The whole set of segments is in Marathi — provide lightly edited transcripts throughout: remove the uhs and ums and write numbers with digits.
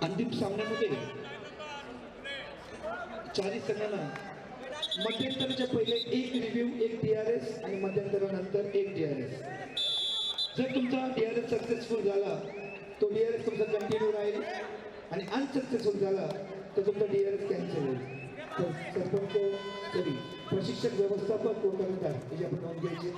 अंतिम सामन्यामध्ये चारी संघांना मध्यंतराच्या पहिले एक रिव्ह्यू, एक DRS आणि मध्यंतरानंतर एक DRS. जर तुमचा DRS सक्सेसफुल झाला तो DRS तुमचा कंटिन्यू राहील आणि अनसक्सेसफुल झाला तर तुमचा DRS कॅन्सल होईल. तर सरपंच तरी प्रशिक्षक व्यवस्थापक व कर्मचारी याची आपण नोंद घ्यायची.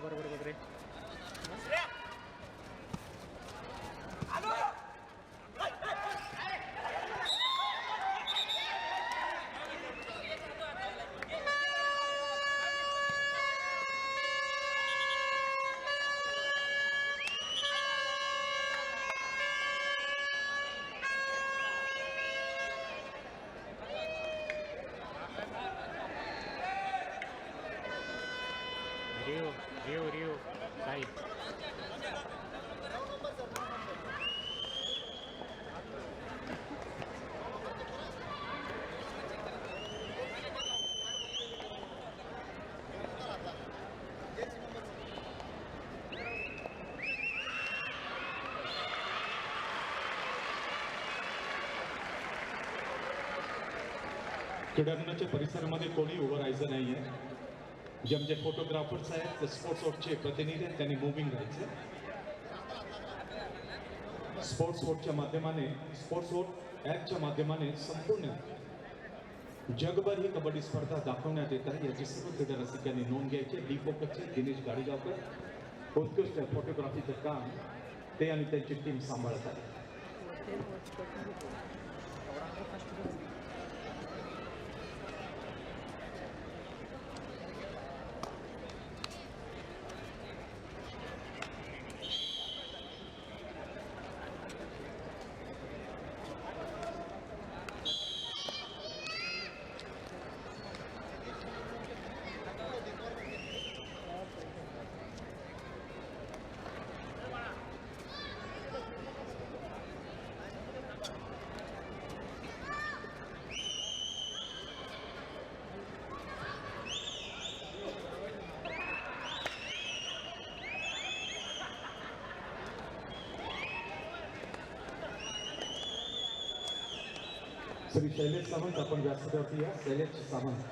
बरोबर बरोबर रिओ साई क्रीडांगणाच्या परिसरामध्ये कोणी उभं राहायचं नाही आहे. जे आमचे फोटोग्राफर्स आहेत, स्पोर्ट्स वोटचे प्रतिनिधी आहेत, त्यांनी मुव्हिंग राहायचं. स्पोर्ट्स वोटच्या माध्यमाने, स्पोर्ट्स वोट ॲपच्या माध्यमाने संपूर्ण जगभर ही कबड्डी स्पर्धा दाखवण्यात येत आहे. याची सर्व क्रीडा रसिकांनी नोंद घ्यायची. डी फोकसचे दिनेश गाडीगावकर उत्कृष्ट फोटोग्राफीचं काम ते आणि त्यांची टीम सांभाळत आहे. श्री शैलेश सावंत आपण व्यासपीठावरती या. शैलेश सावंत.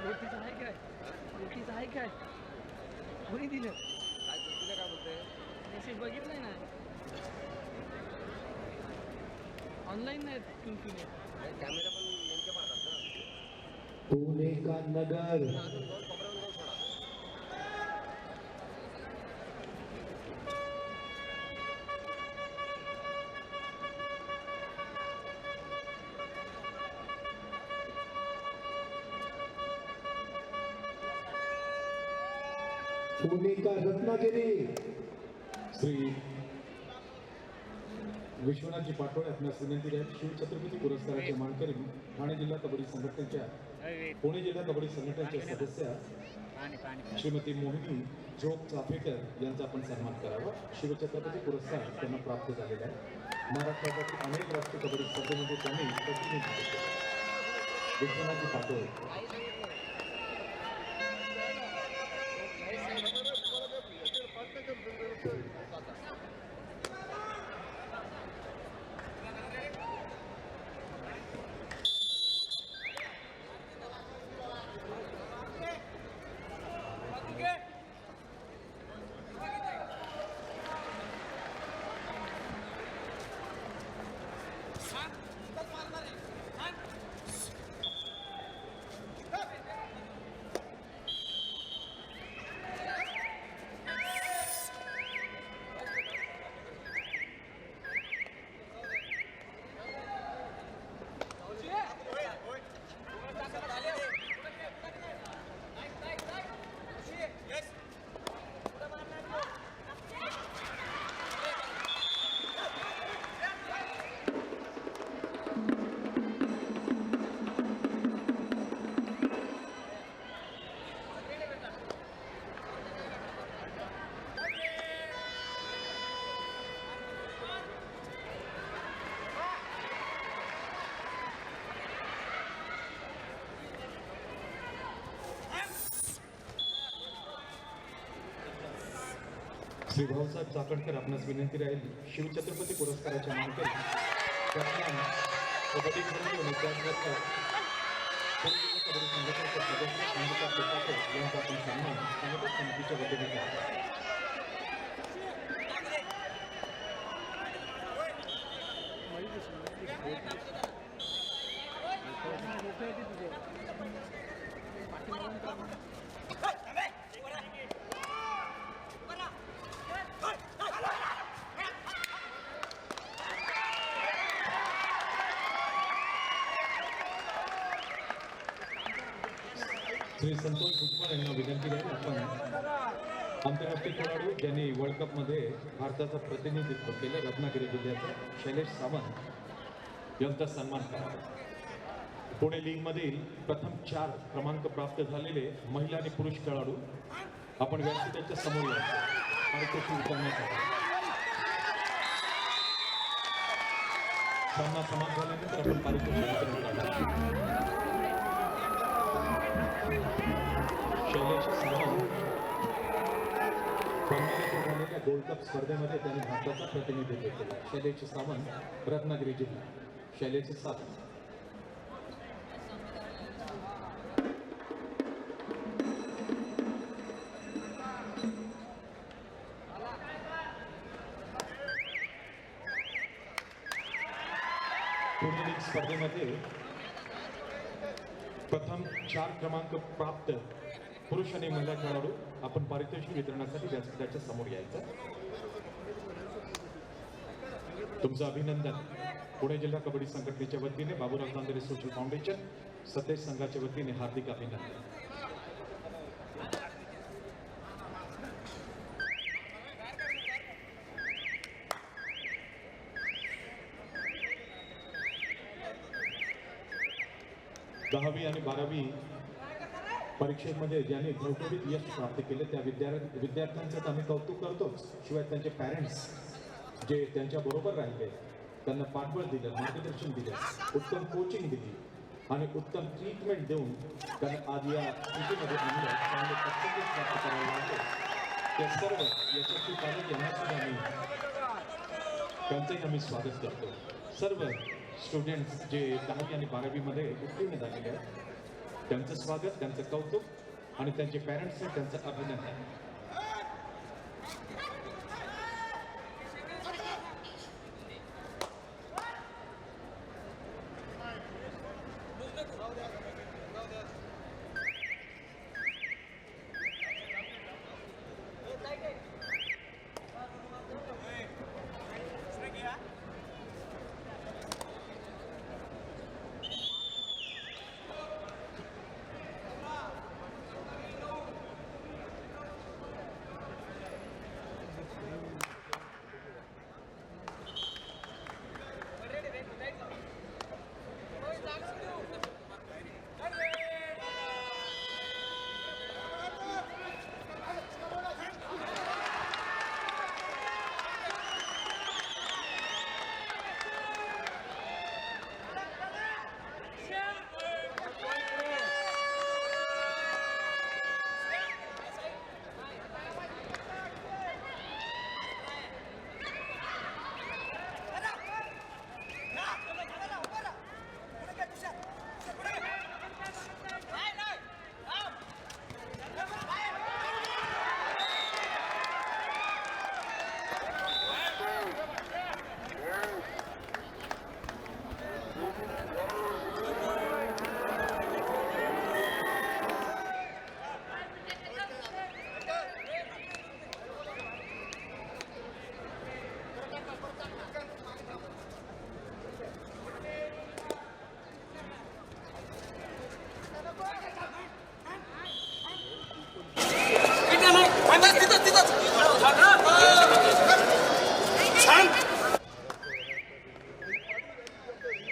रोटीचं आहे काय रोटीचं आहे काय कोणी दिलं मेसेज बघितलाय ना ऑनलाईन नाही तुमची कॅमेरा पण नेमके पाहतात ना पुणे का नगर अजून दोन कोपऱ्यावर जाऊन सोडा पुणे का रत्नागिरी श्री विश्वनाथजी पाटोळे आपणास विनंती आहे शिवछत्रपती पुरस्काराचे मानकरी ठाणे जिल्हा कबड्डी संघटनेच्या पुणे जिल्हा कबड्डी संघटनेच्या सदस्या पाणी पाणी श्रीमती मोहिनी जोग चाफेकर यांचा आपण सन्मान करावा शिवछत्रपती पुरस्कार त्यांना प्राप्त झालेला आहे महाराष्ट्रातील अनेक राष्ट्रीय कबड्डी स्पर्धेमध्ये त्यांनी प्रतिनिधित्व केले विश्वनाथजी पाटोळे श्री भाऊसाहेब चाकणकर आपणास विनंती राहील शिवछत्रपती पुरस्काराच्या मानकरी कल्याण कबड्डी खेळाडू आणि त्याचबरोबर पुणे जिल्हा कबड्डी संघटनेचे सदस्य संगीता पेटाकर यांचा आपण सन्मान संघटक समितीच्या वतीने केला. श्री संतोष भुजबळ यांना विनंती आहे आपण आंतरराष्ट्रीय खेळाडू ज्यांनी वर्ल्ड कपमध्ये भारताचं प्रतिनिधित्व केलं रत्नागिरी जिल्ह्याचा शैलेश सावंत यांचा सन्मान करावा. पुणे लीगमधील प्रथम 4 क्रमांक प्राप्त झालेले महिला आणि पुरुष खेळाडू आपण व्यासपीठाच्या समोर या पारितोषिक वितरणासाठी सामना समाप्त झाल्यानंतर आपण पारितोषिक वितरण करणार. शैलेश सावंत कर्नाटक झालेल्या गोल्ड कप स्पर्धेमध्ये त्यांनी भारताचं प्रतिनिधित्व केलं. शैलेश सावंत रत्नागिरी जिल्हा. शैलेश सावंत पुणे लीग स्पर्धेमध्ये प्रथम 4 क्रमांक प्राप्त पुरुष आणि महिला खेळाडू आपण पारितोषिक वितरणासाठी व्यासपीठाच्या समोर यायचं. तुमचं अभिनंदन. पुणे जिल्हा कबड्डी संघटनेच्या वतीने बाबूराव तांदरे सोशल फाउंडेशन सतेज संघाच्या वतीने हार्दिक अभिनंदन. दहावी आणि 12वी परीक्षेमध्ये ज्यांनी घवटोडीत यश प्राप्त केले त्या विद्यार्थ्यांचं तर आम्ही कौतुक करतोच, शिवाय त्यांचे पॅरेंट्स जे त्यांच्या बरोबर राहिले, त्यांना पाठबळ दिलं, मार्गदर्शन दिलं, उत्तम कोचिंग दिली आणि उत्तम ट्रीटमेंट देऊन त्यांना आज या स्थितीमध्ये आणलं, चांगले पर्सेंटेज प्राप्त करायला लागले. ते सर्व यशस्वी पालक यांना सुद्धा मी त्यांचंही आम्ही स्वागत करतो. सर्व स्टुडंट्स जे 10वी आणि 12वीमध्ये उत्तीर्ण झालेले आहेत त्यांचं स्वागत, त्यांचं कौतुक आणि त्यांचे पॅरेंट्सने त्यांचं अभिनंदन.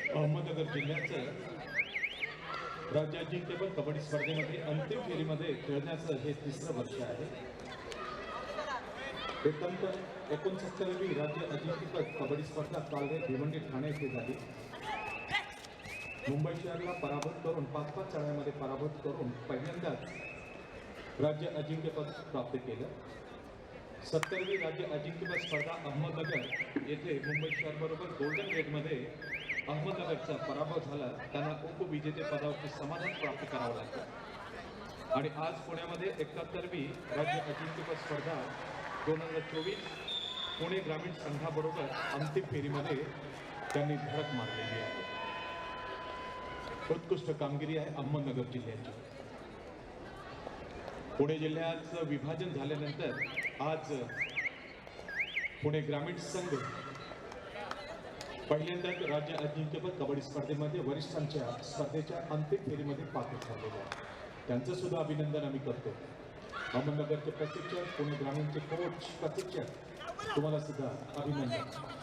अहमदनगर जिल्ह्याचं राज्य अजिंक्यपद कबड्डी स्पर्धेमध्ये अंतिम फेरीमध्ये खेळण्याचं हे तिसरं वर्ष आहे. एकंदर 69वी राज्य अजिंक्यपद कबड्डी स्पर्धा काल भिवंडी ठाणे येथे झाली. मुंबई शहराला पराभूत करून 5-5 चढाईमध्ये पराभूत करून पहिल्यांदाच राज्य अजिंक्यपद प्राप्त केलं. 70वी राज्य अजिंक्यपद स्पर्धा अहमदनगर येथे मुंबई शहराबरोबर गोल्डन गेटमध्ये अहमदनगरचा पराभव झाला. त्यांना उपविजेते पदावरती समाधान प्राप्त करावं लागतं. आणि आज पुण्यामध्ये 71वी राज्य अजिंक्यपद स्पर्धा 2024 पुणे ग्रामीण संघाबरोबर अंतिम फेरीमध्ये त्यांनी धडक मारलेली आहे. उत्कृष्ट कामगिरी आहे अहमदनगर जिल्ह्याची. पुणे जिल्ह्याचं विभाजन झाल्यानंतर आज पुणे ग्रामीण संघ पहिल्यांदाच राज्य अजिंक्यपद कबड्डी स्पर्धेमध्ये वरिष्ठांच्या स्पर्धेच्या अंतिम फेरीमध्ये पात्र झालेले आहे. त्यांचं सुद्धा अभिनंदन आम्ही करतो. अहमदनगरचे प्रशिक्षक, पुणे ग्रामीणचे कोच, प्रशिक्षक तुम्हाला सुद्धा अभिनंदन.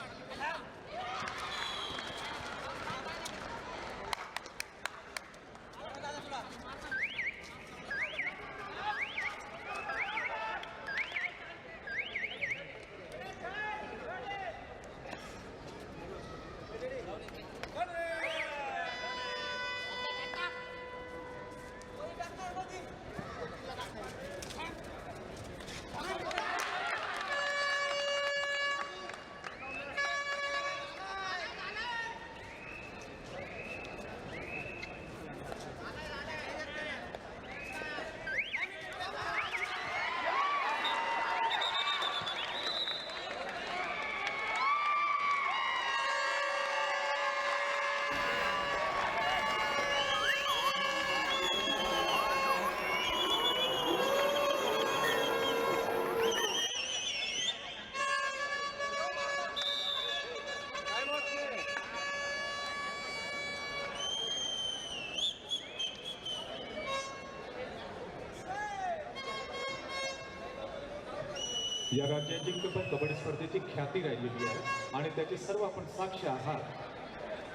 या राज्य अजिंक्यपद कबड्डी स्पर्धेची ख्याती राहिलेली आहे आणि त्याचे सर्व आपण साक्ष आहात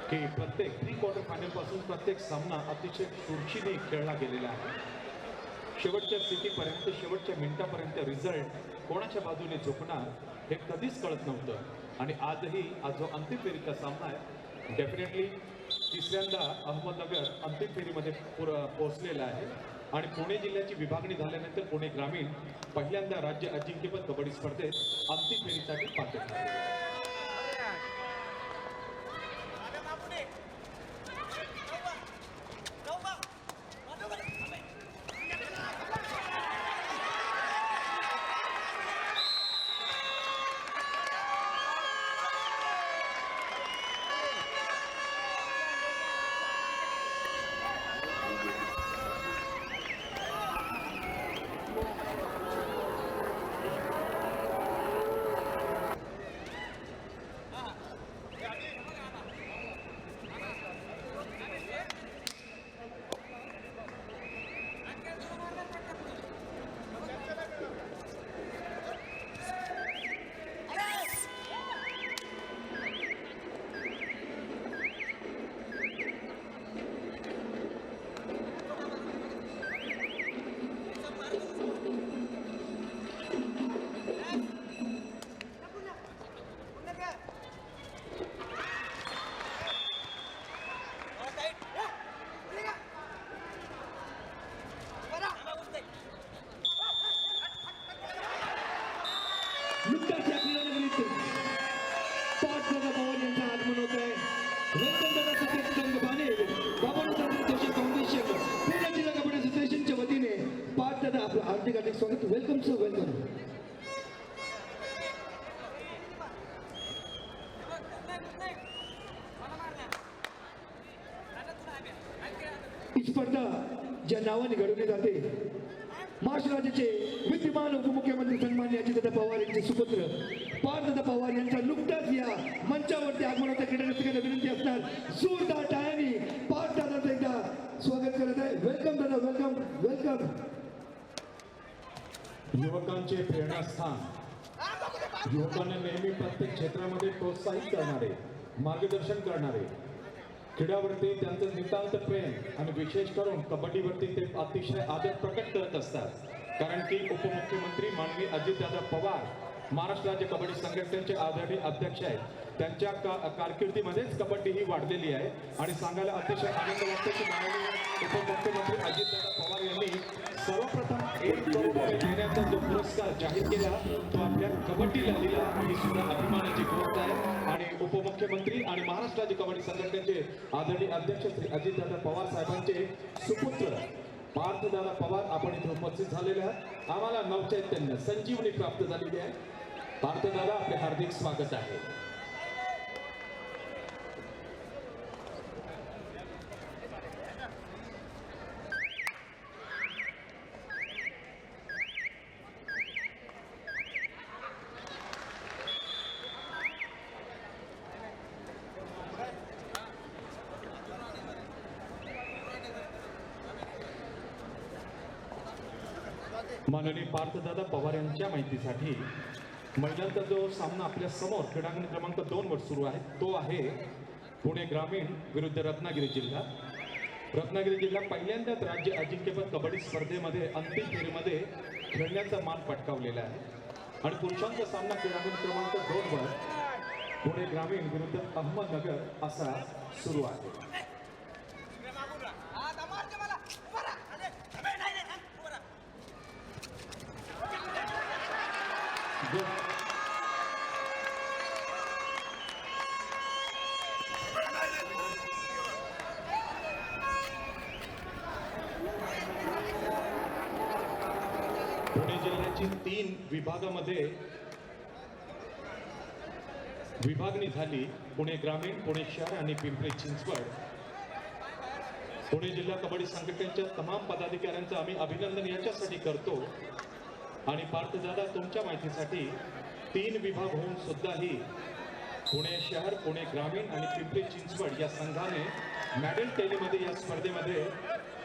की प्रत्येक प्री क्वार्टर फायनल पासून प्रत्येक सामना अतिशय चुरशीने खेळला गेलेला आहे. शेवटच्या स्थितीपर्यंत, शेवटच्या मिनिटापर्यंत रिझल्ट कोणाच्या बाजूने झुकणार हे कधीच कळत नव्हतं. आणि आजही आज जो अंतिम फेरीचा सामना आहे, डेफिनेटली तिसऱ्यांदा अहमदनगर अंतिम फेरीमध्ये पोहोचलेला आहे. आणि पुणे जिल्ह्याची विभागणी झाल्यानंतर पुणे ग्रामीण पहिल्यांदा राज्य अजिंक्यपद कबड्डी स्पर्धेत अंतिम फेरीसाठी पात्र झाले. ज्या नावाने घडवली जाते महाराष्ट्र राज्याचे विद्यमान उपमुख्यमंत्री सन्मान्य अजितदादा पवार यांचे सुपुत्र पार्थदादा पवार यांचा नुकताच या मंचावरती आगमन होता. क्रीडा रसिकांना विनंती असणार जोरदार टाळ्यांनी पार्थदादाचं एकदा स्वागत करत आहे. वेलकम दादा, वेलकम वेलकम. युवकांचे प्रेरणास्थान, युवकांना नेहमी प्रत्येक क्षेत्रामध्ये प्रोत्साहित करणारे, मार्गदर्शन करणारे, क्रीडावरती त्यांचं नितांत प्रेम आणि विशेष करून कबड्डीवरती ते अतिशय आदर प्रकट करत असतात. कारण की उपमुख्यमंत्री माननीय अजितदादा पवार महाराष्ट्र राज्य कबड्डी संघटनेचे आदरणीय अध्यक्ष आहेत. त्यांच्या कारकिर्दीमध्येच कबड्डी ही वाढलेली आहे आणि सांगायला अतिशय आनंद वाटतो की माननीय उपमुख्यमंत्री अजितदादा पवार यांनी सर्वप्रथम 1 करोड रुपये देण्याचा जो पुरस्कार जाहीर केला तो आपल्या कबड्डीला दिला. ही सुद्धा अभिमानाची गोष्ट आहे. आणि उपमुख्यमंत्री आणि महाराष्ट्र राज्य कबड्डी संघटनेचे आदरणीय अध्यक्ष श्री अजितदादा पवार साहेबांचे सुपुत्र पार्थदादा पवार आपण इथे उपस्थित झालेले आहात. आम्हाला नवचैतन्य संजीवनी प्राप्त झालेली आहे. पार्थदादा, आपले हार्दिक स्वागत आहे. माननीय पार्थदादा पवार यांच्या माहितीसाठी महिलांचा जो सामना आपल्या समोर क्रीडांगण क्रमांक 2 वर सुरू आहे तो आहे पुणे ग्रामीण विरुद्ध रत्नागिरी जिल्हा. रत्नागिरी जिल्हा पहिल्यांदाच राज्य अजिंक्यपद कबड्डी स्पर्धेमध्ये अंतिम फेरीमध्ये खेळण्याचा मान पटकावलेला आहे. आणि पुरुषांचा सामना क्रीडांगण क्रमांक 2 वर पुणे ग्रामीण विरुद्ध अहमदनगर असा सुरू आहे. पुणे जिल्ह्याची 3 विभागामध्ये विभागणी झाली. पुणे ग्रामीण, पुणे शहर आणि पिंपरी चिंचवड. पुणे जिल्हा कबड्डी संघटनेच्या तमाम पदाधिकाऱ्यांचं आम्ही अभिनंदन याच्यासाठी करतो. आणि पार्थदादा, तुमच्या माहितीसाठी 3 विभाग होऊन सुद्धाही पुणे शहर, पुणे ग्रामीण आणि पिंपरी चिंचवड या संघाने मेडल टेलीमध्ये या स्पर्धेमध्ये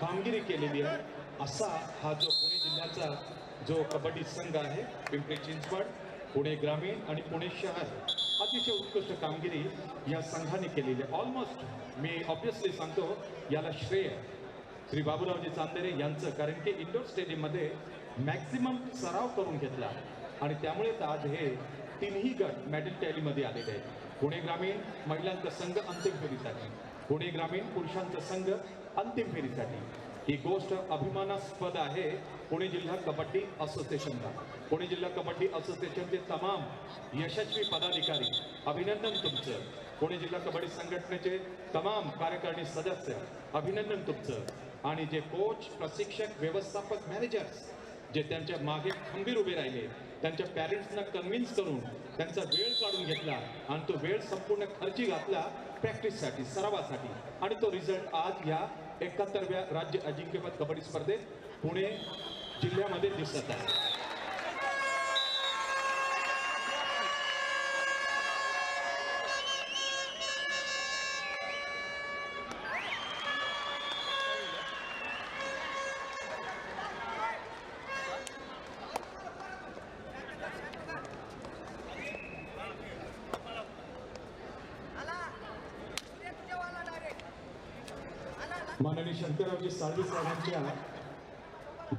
कामगिरी केलेली आहे. असा हा जो पुणे जिल्ह्याचा जो कबड्डी संघ आहे, पिंपरी चिंचवड, पुणे ग्रामीण आणि पुणे शहर, अतिशय उत्कृष्ट कामगिरी या संघाने केलेली आहे. ऑलमोस्ट मी ऑब्विसली सांगतो याला श्रेय श्री बाबूरावजी चांदेरे यांचं, कारण की इंडोर स्टेडियममध्ये मॅक्सिमम सराव करून घेतला आणि त्यामुळेच आज हे 3ही गट मेडल टॅलीमध्ये आलेले आहेत. पुणे ग्रामीण महिलांचा संघ अंतिम फेरीसाठी, पुणे ग्रामीण पुरुषांचा संघ अंतिम फेरीसाठी. ही गोष्ट अभिमानास्पद आहे पुणे जिल्हा कबड्डी असोसिएशनला. पुणे जिल्हा कबड्डी असोसिएशनचे तमाम यशस्वी पदाधिकारी, अभिनंदन तुमचं. पुणे जिल्हा कबड्डी संघटनेचे तमाम कार्यकारिणी सदस्य, अभिनंदन तुमचं. आणि जे कोच, प्रशिक्षक, व्यवस्थापक, मॅनेजर्स जे त्यांच्या मागे खंबीर उभे राहिले, त्यांच्या पॅरेंट्सना कन्व्हिन्स करून त्यांचा वेळ काढून घेतला आणि तो वेळ संपूर्ण खर्ची घातला प्रॅक्टिससाठी, सरावासाठी. आणि तो रिझल्ट आज या 71व्या राज्य अजिंक्यपद कबड्डी स्पर्धेत पुणे जिल्ह्यामध्ये दिसत आहे. माननीय शंकररावजी साळवी साहेबांच्या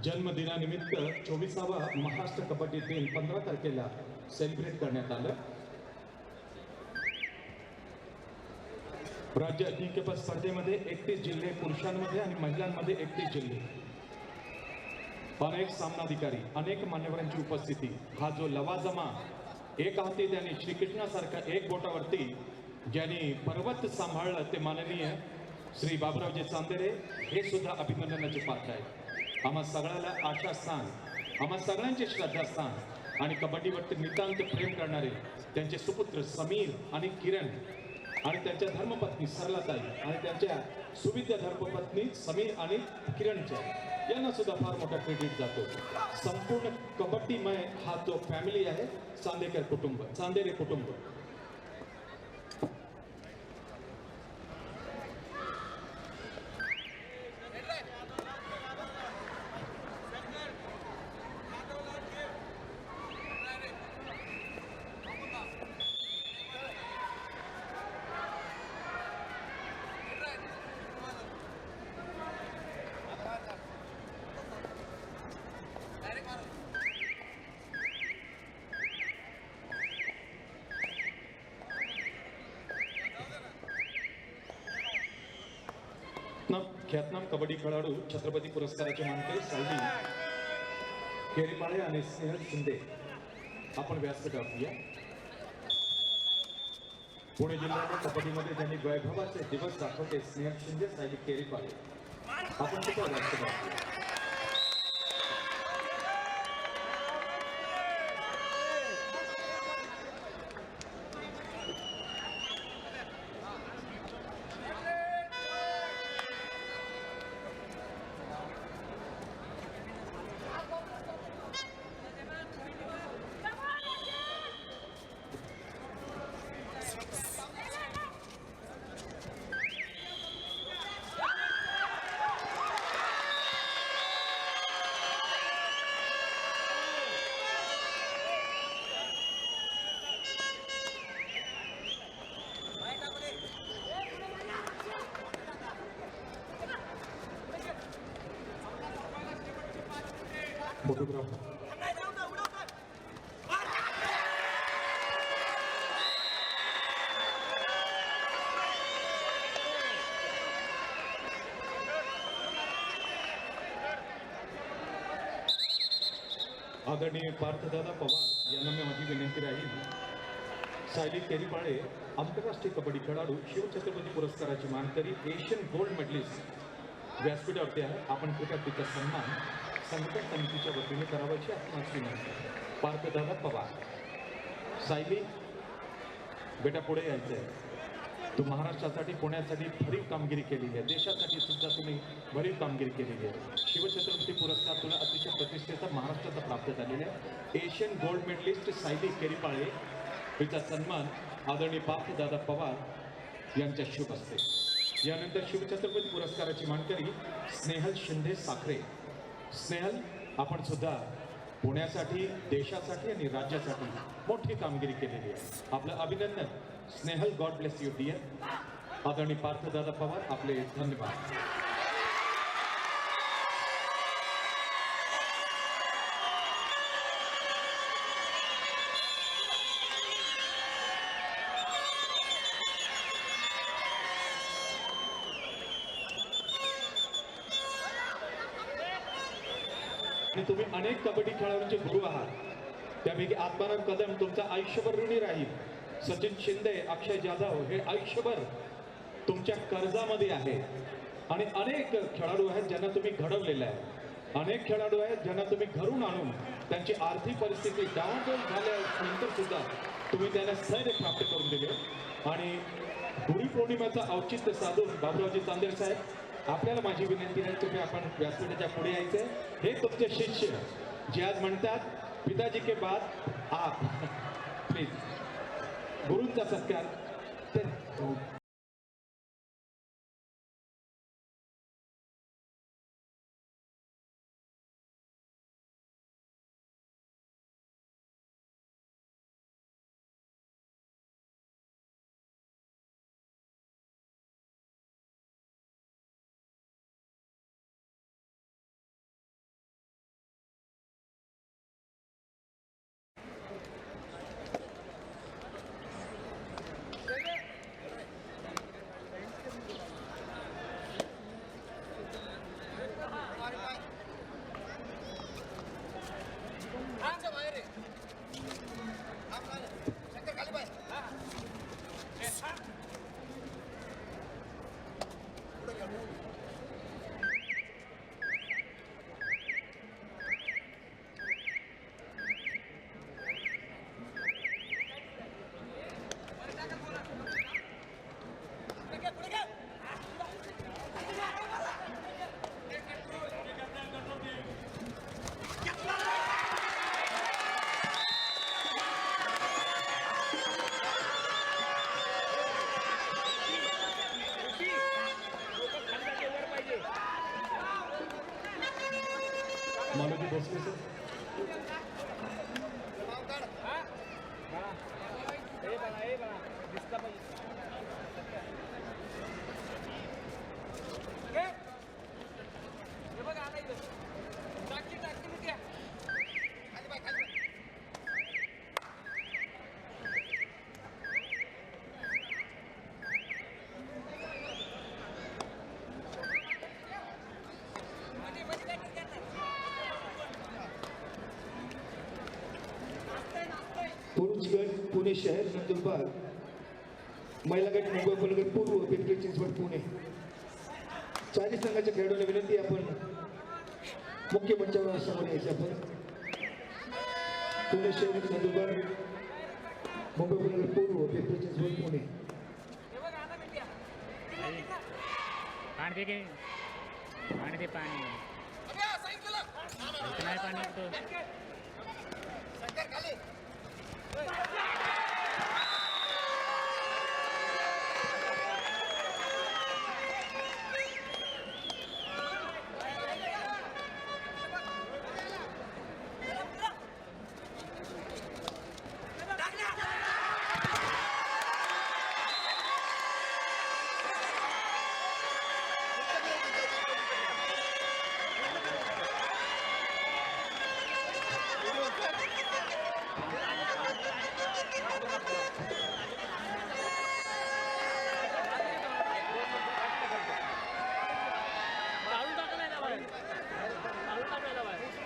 जन्मदिनानिमित्त 24वा महाराष्ट्र कबड्डी दिन 15 तारखेला सेलिब्रेट करण्यात आलं. राज्य अजिंक्यपद स्पर्धेमध्ये 31 जिल्हे पुरुषांमध्ये आणि महिलांमध्ये 31 जिल्हे, अनेक सामनाधिकारी, अनेक मान्यवरांची उपस्थिती. हा जो लवाजमा एक हाती त्यांनी श्रीकृष्णासारखा एक बोटावरती ज्यांनी पर्वत सांभाळलं ते माननीय श्री बाबूरावजी चांदेरे हे सुद्धा अभिनंदनाचे पात्र आहेत. आम्हा सगळ्याला आशास्थान, आम्हा सगळ्यांचे श्रद्धास्थान आणि कबड्डीवरती नितांत प्रेम करणारे त्यांचे सुपुत्र समीर आणि किरण आणि त्यांच्या धर्मपत्नी सरलाताई आणि त्यांच्या सुविद्या धर्मपत्नी समीर आणि किरणच्या यांना सुद्धा फार मोठा क्रेडिट जातो. संपूर्ण कबड्डीमय हा जो फॅमिली आहे चांदेरे कुटुंब. ख्यातनाम कबड्डी खेळाडू छत्रपती पुरस्काराचे मानकरी सायली केरीमाळे आणि स्नेहल शिंदे आपण व्यासपीठावर या. पुणे जिल्ह्याच्या कबड्डीमध्ये ज्यांनी वैभवाचे दिवस दाखवते स्नेहल शिंदे सायली केरीमाळे आपण सुद्धा व्यासपीठावर या. फोटोग्राफर आदरणीय पार्थदादा पवार यांना मी माझी विनंती राहील. सायली केरीमाळे आंतरराष्ट्रीय कबड्डी खेळाडू शिवछत्रपती पुरस्काराची मानकरी एशियन गोल्ड मेडलिस्ट व्यासपीठावरती आहे. आपण कृपया तिचा सन्मान संघटन समितीच्या वतीने करावाची आपणास विनंती. पार्थदादा पवार. सायली बेटा पुढे यायचं आहे. तू महाराष्ट्रासाठी पुण्यासाठी भरीव कामगिरी केलेली आहे. देशासाठी सुद्धा तुम्ही भरीव कामगिरी केलेली आहे. शिवछत्रपती पुरस्कार तुला अतिशय प्रतिष्ठेचा महाराष्ट्राचा प्राप्त झालेला आहे. एशियन गोल्ड मेडलिस्ट सायली केरीमाळे हिचा सन्मान आदरणीय पार्थदादा पवार यांच्या शुभ हस्ते. यानंतर शिवछत्रपती पुरस्काराची मानकरी स्नेहल शिंदे साखरे. स्नेहल आपण सुद्धा पुण्यासाठी देशासाठी आणि राज्यासाठी मोठी कामगिरी केलेली आहे. आपलं अभिनंदन Snehal. God bless you dear. आदरणीय पार्थदादा पवार आपले धन्यवाद. तुम्ही अनेक कबड्डी खेळाडूंचे गुरु आहात. त्यापैकी आत्माराम कदम तुमचा आयुष्यभर ऋणी राहील. सचिन शिंदे, अक्षय जाधव हे आयुष्यभर तुमच्या कर्जामध्ये आहे. आणि अनेक खेळाडू आहेत ज्यांना तुम्ही घडवलेलं आहे. अनेक खेळाडू आहेत ज्यांना तुम्ही घरून आणून त्यांची आर्थिक परिस्थिती डावाडोल झाल्यानंतर सुद्धा तुम्ही त्यांना स्थैर्य प्राप्त करून दिले. आणि गुरुपौर्णिमेचं औचित्य साधून बाबुरावजी चांदेर साहेब आपल्याला माझी विनंती आहे, तुम्ही आपण व्यासपीठाच्या पुढे यायचे. हे तुमचे शिष्य जे आज म्हणतात पिताजी के बाद आप. प्लीज गुरूंचा सत्कार. राहुल भोसले सर. पुरुष गट पुणे शहर नंदुरबार, महिला गट मुंबई उपनगर पूर्व, पिंपरी चिंचवड पुणे. चारी संघाच्या खेळाडूंना विनंती आहे, आपण मुख्य मंचावर समोर यायचे. आपण पुणे शहर नंदुरबार, मुंबई उपनगर पूर्व, पिंपरी चिंचवड पुणे. पाणी दे के पाणी दे पाणी इतना है पानी तो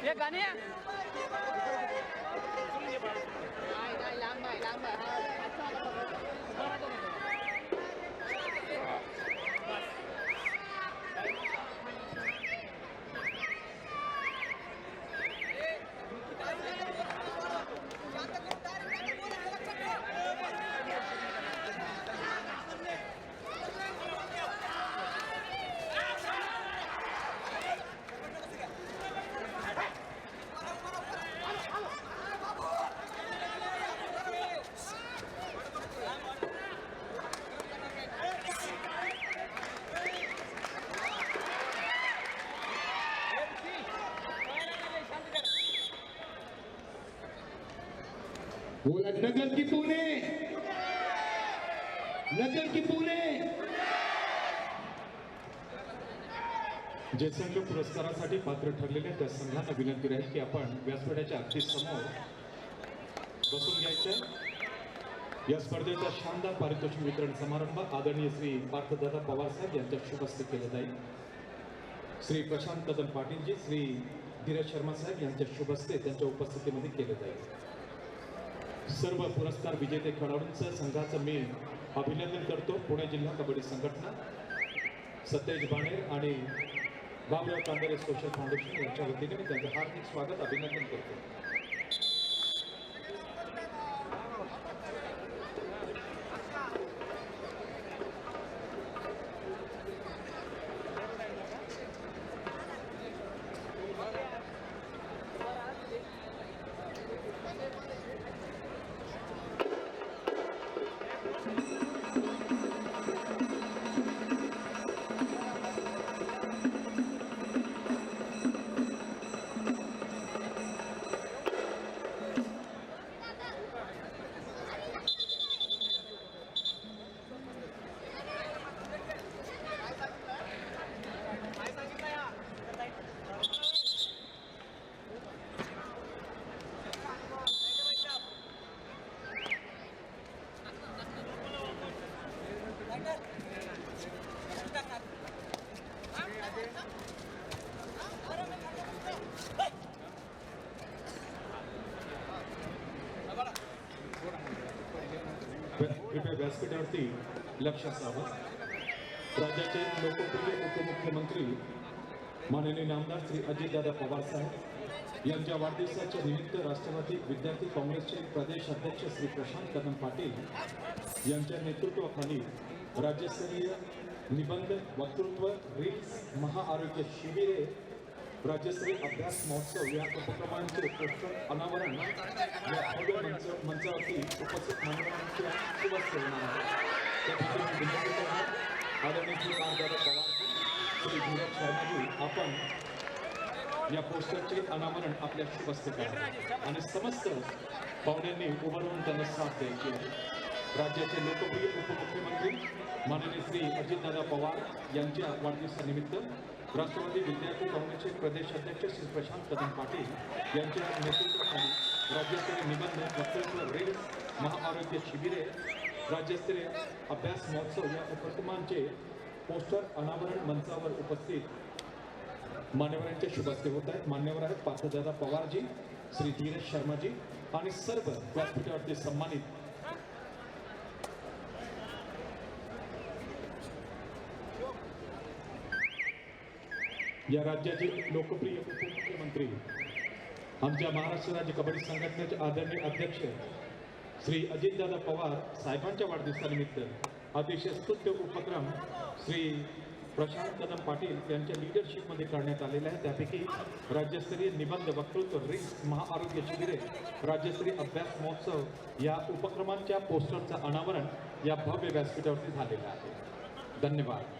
ये गाणे बोला नगर की पुणे, नगर की पुणे. जे संघ पुरस्कारासाठी पात्र ठरलेले त्या संघांना विनंती राहील की आपण व्यासपीठाच्या अगदी समोर बसून घ्यायचं. या स्पर्धेचा शानदार पारितोषिक वितरण समारंभ आदरणीय श्री पार्थदादा पवार साहेब यांच्या शुभ हस्ते केला जाईल. श्री प्रशांत कदम पाटीलजी, श्री धीरज शर्मा साहेब यांच्या शुभ हस्ते त्यांच्या उपस्थितीमध्ये केले जाईल. सर्व पुरस्कार विजेते खेळाडूंचं संघाचं मी अभिनंदन करतो. पुणे जिल्हा कबड्डी संघटना, सतेज बाणेर आणि बाबुराव कांदरे सोशल फाउंडेशन यांच्या वतीने मी त्यांचं हार्दिक स्वागत अभिनंदन करतो. कृपया व्यासपीठावरती लक्ष असावं. राज्याचे लोकप्रिय उपमुख्यमंत्री माननीय नामदार श्री अजितदादा पवार साहेब यांच्या वाढदिवसाच्या निमित्त राष्ट्रवादी विद्यार्थी काँग्रेसचे प्रदेश अध्यक्ष श्री प्रशांत कदम पाटील यांच्या नेतृत्वाखाली राज्यस्तरीय निबंध, वक्तृत्व, रील्स, महाआरोग्य शिबिरे, राज्यस्तरीय अभ्यास महोत्सव या उपक्रमांचे पोस्टर अनावरण या भव्य मंचावरती उपस्थित मान्यवरांच्या शुभ होणार आहे. त्यासाठी विनंती करणार आदरणीय श्री पार्थदादा पवारजी, श्री धीरज शर्माजी, आपण या पोस्टरचे अनावरण आपल्या शुभ हस्ते करा आणि समस्त पाहुण्यांनी उभं राहून त्यांना साथ द्यायची आहे. राज्याचे लोकप्रिय उपमुख्यमंत्री माननीय श्री अजितदादा पवार यांच्या वाढदिवसानिमित्त राष्ट्रवादी विद्यार्थी काँग्रेसचे प्रदेश अध्यक्ष श्री प्रशांत कदम पाटील यांच्या नेतृत्वाखाली राज्यस्तरीय निबंध वक्तृत्व रेस महाआरोग्य शिबिरे राज्यस्तरीय अभ्यास महोत्सव या उपक्रमांचे पोस्टर अनावरण मंचावर उपस्थित मान्यवरांच्या शुभ हस्ते होत आहेत. मान्यवर आहेत पार्थदादा पवारजी, श्री धीरज शर्माजी आणि सर्व व्यासपीठावरती सन्मानित या राज्याचे लोकप्रिय उपमुख्यमंत्री आमच्या महाराष्ट्र राज्य कबड्डी संघटनेचे आदरणीय अध्यक्ष श्री अजितदादा पवार साहेबांच्या वाढदिवसानिमित्त अतिशय स्तुत्य उपक्रम श्री प्रशांत कदम पाटील यांच्या लीडरशिपमध्ये करण्यात आलेला आहे. त्यापैकी राज्यस्तरीय निबंध वक्तृत्व रिंग्स महाआरोग्य शिबिरे राज्यस्तरीय अभ्यास महोत्सव या उपक्रमांच्या पोस्टरचं अनावरण या भव्य व्यासपीठावरती झालेलं आहे. धन्यवाद.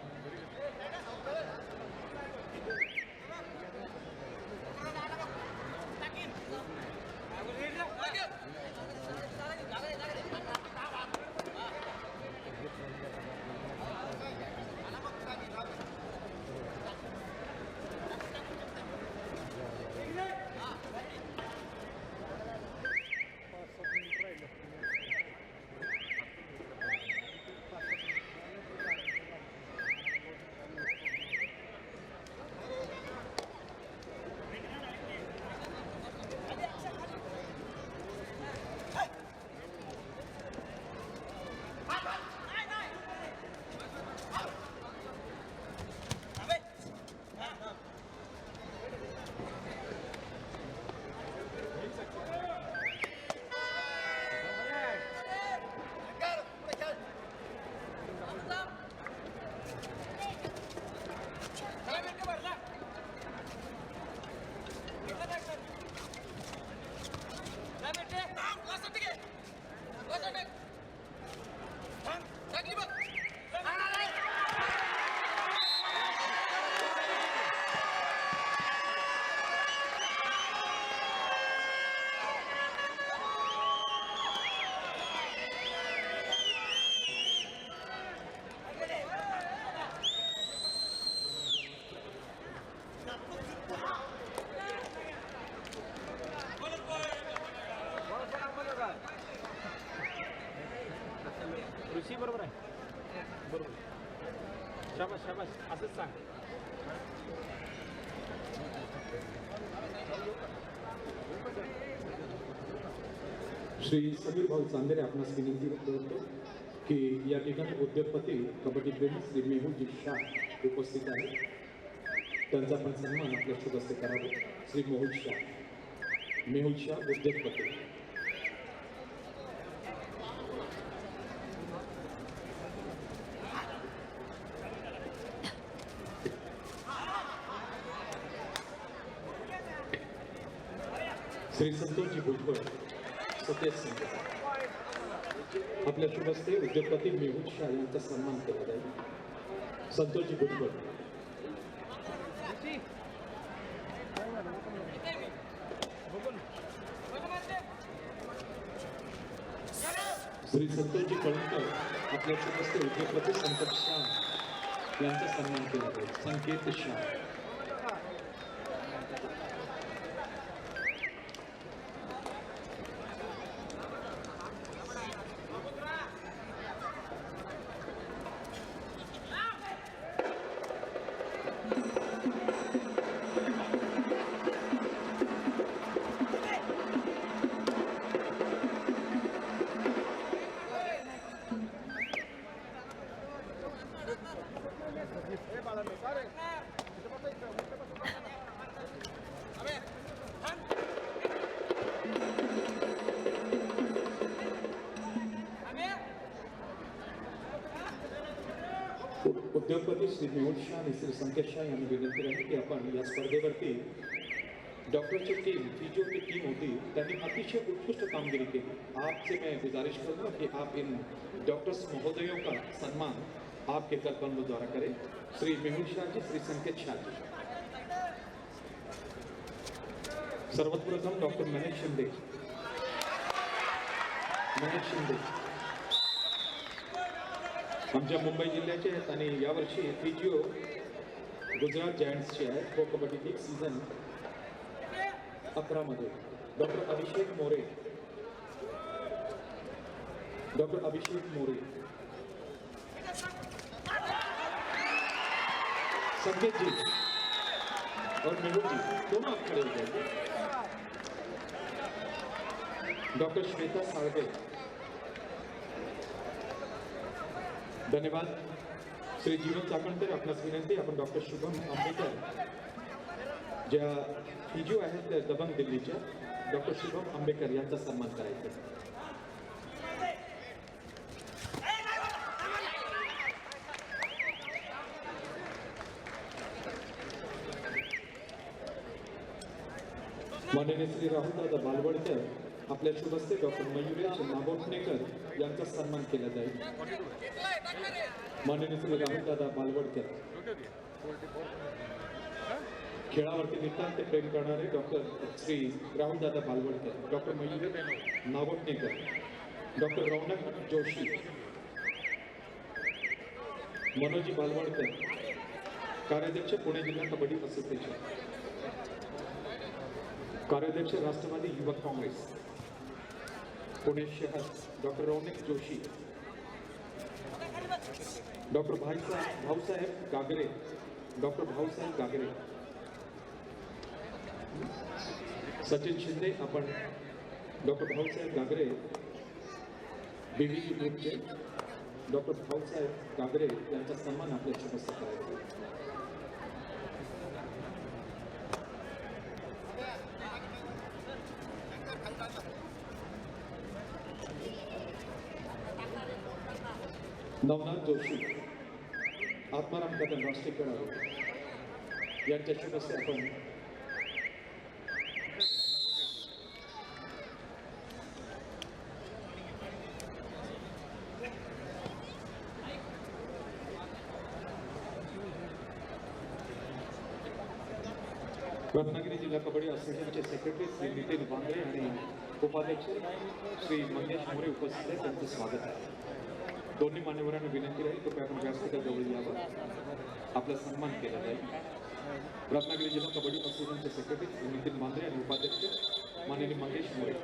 ऋषी बरोबर आहे, बरोबर. शाबास शाबास, असंच सांग. श्री समीर भाऊ चांदेरे आपणास विनंती करतो की या ठिकाणी उद्योगपती कबड्डी प्रेमी श्री मेहुलजी शाह उपस्थित आहेत. त्यांचा पण सन्मान आपल्या शुभ हस्ते करावा. श्री मेहुल शाह उद्योगपती. श्री संतोषजी भुजबळ सतेज सिंग आपल्या शुभ हस्ते उद्योगपती मेहुल शाह यांचा सन्मान केला जाईल. संतोषजी भुजबळ. श्री संतोषजी कळंकर आपल्या शुभ हस्ते उद्योगपती संकेत शाह यांचा सन्मान केला जाईल. संकेत शाह. उद्योगपती श्री मेहुल शाह आणि श्री संकेत शाह यांनी विनंती आहे की आपण या स्पर्धेवरती डॉक्टरची टीम फिजियो की टीम होती त्यांनी अतिशय उत्कृष्ट कामगिरी केली. आपसे मैं गुजारिश करूँगा कि आप इन डॉक्टर्स महोदयों का सम्मान आपके कलपंदों द्वारा करें. श्री मेहुल शाह जी, श्री संकेत शाह जी. सर्वात प्रथम डॉक्टर महेश शिंदे. महेश शिंदे आमच्या मुंबई जिल्ह्याचे आहेत आणि यावर्षी फिजिओ गुजरात जायंट्सचे आहे प्रो कबड्डी लीग सीझन 11 मध्ये. डॉक्टर अभिषेक मोरे. डॉक्टर अभिषेक मोरे. संकेत जी और मेहुल जी दोनों आप खड़े हो जाएंगे. डॉक्टर श्वेता साळवे. धन्यवाद. श्री जीवन चाकणकर आपणास विनंती आपण डॉक्टर शुभम आंबेकर ज्या फिजिओ आहेत दबंग दिल्लीच्या डॉक्टर शुभम आंबेकर यांचा सन्मान करायचा. माननीय श्री राहुलदादा बालवडकर आपल्या शुभ हस्ते डॉक्टर मयुरेश नागोठणेकर यांचा सन्मान केला जाईल. माननीय श्री राहुलदादा बालवडकर खेळावरती नितांत प्रेम करणारे डॉक्टर श्री राहुलदादा बालवडकर, डॉक्टर मयुरेश नागोठणेकर, डॉक्टर रौनक जोशी, मनोजी बालवडकर कार्याध्यक्ष पुणे जिल्हा कबड्डी असोसिएशन, कार्याध्यक्ष राष्ट्रवादी युवक काँग्रेस पुणे शहर डॉक्टर रौनक जोशी, डॉक्टर भाऊसाहेब गागरे, डॉक्टर भाऊसाहेब गागरे, सचिन शिंदे आपण डॉक्टर भाऊसाहेब गागरे बीव्हीजी ग्रुपचे डॉक्टर भाऊसाहेब गागरे यांचा सन्मान आपल्या शुभेच्छा करायचा. नवनाथ जोशी आत्माराम कदम राष्ट्रीय खेळाडू यांच्या शुभ हस्ते आपण रत्नागिरी जिल्हा कबड्डी असोसिएशनचे सेक्रेटरी श्री नितीन बांगरे आणि उपाध्यक्ष श्री मंगेश मोरे उपस्थित आहेत. त्यांचं स्वागत आहे. दोन्ही मान्यवरांना विनंती राहील कृपया आपण व्यासपीठाजवळ यावं, आपला सन्मान केला जाईल. रत्नागिरी जिल्हा कबड्डी असोसिएशनचे सेक्रेटरी श्री नितीन बांगरे आणि उपाध्यक्ष माननीय मंगेश मोरे.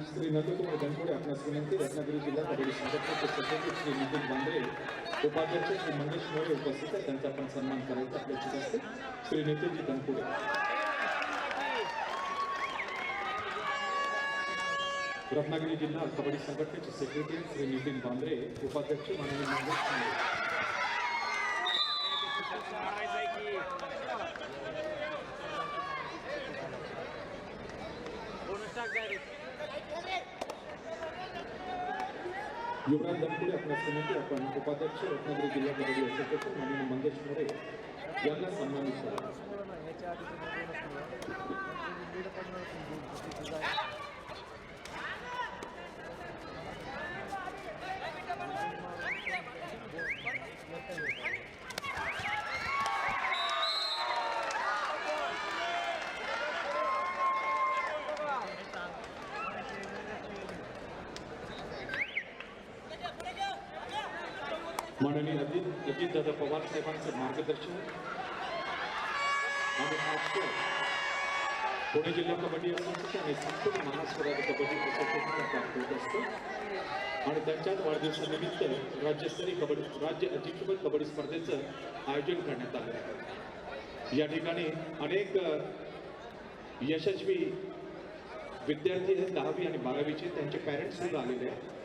श्री नंदकुमार गणपुरे आपणास विनंती. रत्नागिरी जिल्हा कबड्डी संघटनेचे सेक्रेटरी श्री नितीन बांगरे, उपाध्यक्ष श्री मंगेश मोरे उपस्थित आहेत. त्यांचा आपण सन्मान करायचा आपल्या शुभ हस्ते. श्री नितीनजी गणपुरे. रत्नागिरी जिल्हा कबड्डी संघटनेचे सेक्रेटरी श्री नितीन बांगरे, उपाध्यक्ष माननीय मंगेश मोरे. युवराज गणपुरे आपणास विनंती. आपण उपाध्यक्ष रत्नागिरी जिल्हा कबड्डी असोसिएशन माननीय मंगेश मोरे यांना सन्मानित करा. माननीय अजितदादा पवार साहेबांचं मार्गदर्शन आणि आजचं पुणे जिल्हा कबड्डी असोसिएशन आणि संपूर्ण महाराष्ट्र कबड्डी असोसिएशनला प्राप्त होत असतं आणि त्यांच्याच वाढदिवसानिमित्त राज्य अजिंक्यपद कबड्डी स्पर्धेचं आयोजन करण्यात आलं आहे. या ठिकाणी अनेक यशस्वी विद्यार्थी आहेत 10वी आणि 12वीचे, त्यांचे पॅरेंट्स सुद्धा आलेले आहेत.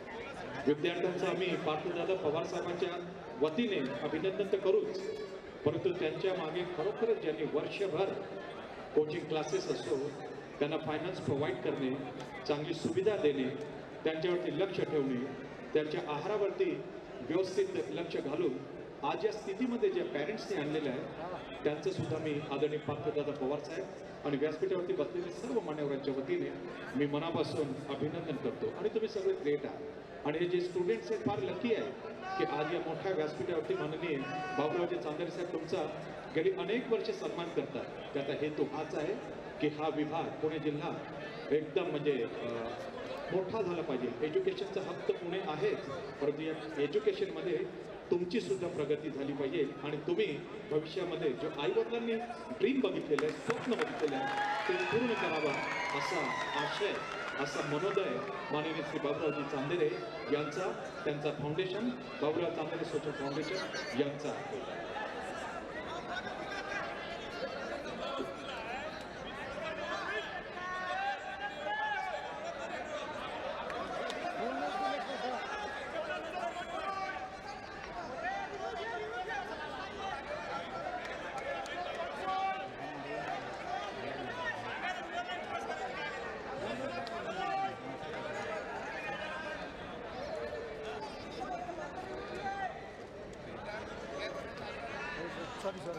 विद्यार्थ्यांचं आम्ही पार्थदादा पवार साहेबांच्या वतीने अभिनंदन तर करूच, परंतु त्यांच्या मागे खरोखरच ज्यांनी वर्षभर कोचिंग क्लासेस असो त्यांना फायनान्स प्रोव्हाइड करणे, चांगली सुविधा देणे, त्यांच्यावरती लक्ष ठेवणे, त्यांच्या आहारावरती व्यवस्थित लक्ष घालून आज या स्थितीमध्ये ज्या पॅरेंट्सने आणलेलं आहे त्यांचं सुद्धा मी आदरणीय पार्थदादा पवार साहेब आणि व्यासपीठावरती बसलेले सर्व मान्यवरांच्या वतीने मी मनापासून अभिनंदन करतो. आणि तुम्ही सगळे ग्रेट आहात आणि हे जे स्टुडंट्स आहेत फार लकी आहे की आज या मोठ्या व्यासपीठावरती माननीय बाबूरावजी चांदेरे साहेब तुमचा गेली अनेक वर्ष सन्मान करतात. त्याचा हेतू हाच आहे की हा विभाग पुणे जिल्हा एकदम म्हणजे मोठा झाला पाहिजे. एज्युकेशनचा हक्क पुणे आहेच, परंतु या एज्युकेशनमध्ये तुमची सुद्धा प्रगती झाली पाहिजे आणि तुम्ही भविष्यामध्ये जो आईवडिलांनी ड्रीम बघितलेलं आहे, स्वप्न बघितलेलं आहे ते पूर्ण करावा असा आशय, असा मनोदय माननीय श्री बाबूरावजी चांदेरे यांचा, त्यांचा foundation Baburao Chandere social foundation यांचा आहे.